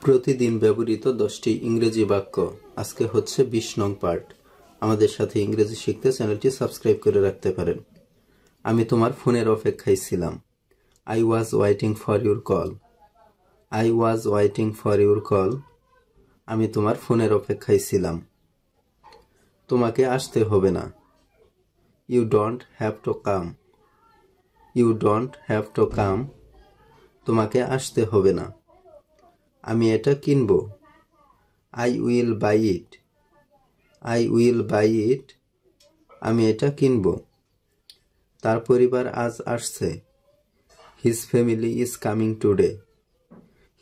প্রতিদিন ব্যবহৃত 10টি ইংরেজি বাক্য। আজকে হচ্ছে 20 নং পার্ট। আমাদের সাথে ইংরেজি শিখতে চ্যানেলটি সাবস্ক্রাইব করে রাখতে পারেন। আমি তোমার ফোনের অপেক্ষায় ছিলাম। I was waiting for your call. I was waiting for your call. আমি তোমার ফোনের অপেক্ষায় ছিলাম। তোমাকে আসতে হবে না। You don't have to come. You don't have to come. তোমাকে আসতে হবে না। আমি এটা কিনবো। I will buy it. I will buy it. আমি এটা কিনবো। তার পরিবার আজ আসছে। His family is coming today.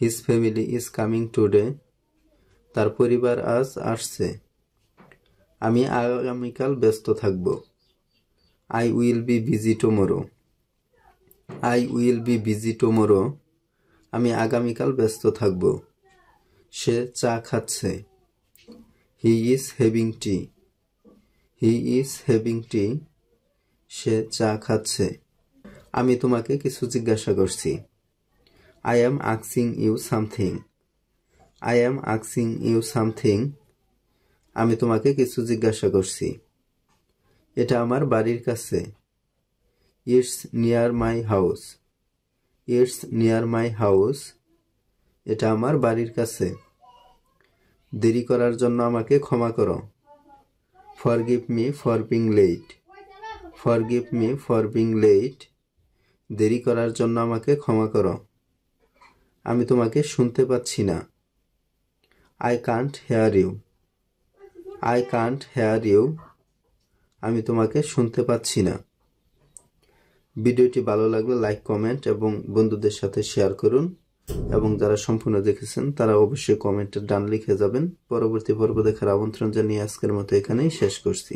His family is coming today. তার পরিবার আজ আসছে। আমি আগামীকাল ব্যস্ত থাকব। I will be busy tomorrow. I will be busy tomorrow. আমি আগামীকাল ব্যস্ত থাকব। সে চা খাচ্ছে। He is having tea. He is having tea. সে চা খাচ্ছে। আমি তোমাকে কিছু জিজ্ঞাসা করছি। I am asking you something. I am asking you something. আমি তোমাকে কিছু জিজ্ঞাসা করছি। এটা আমার বাড়ির কাছে। It's near my house. It's near my house. এটা আমার বাড়ির কাছে। দেরি করার জন্য আমাকে ক্ষমা করো। Forgive me for being late. Forgive me for being late. দেরি করার জন্য আমাকে ক্ষমা করো। আমি তোমাকে শুনতে পাচ্ছি না। I can't hear you. I can't hear you. আমি তোমাকে শুনতে পাচ্ছি না। ভিডিওটি ভালো লাগলে লাইক, কমেন্ট এবং বন্ধুদের সাথে শেয়ার করুন, এবং যারা সম্পূর্ণ দেখেছেন তারা অবশ্যই কমেন্টে ডান লিখে যাবেন। পরবর্তী পর্ব দেখার আমন্ত্রণ জানিয়ে আজকের মতো এখানেই শেষ করছি।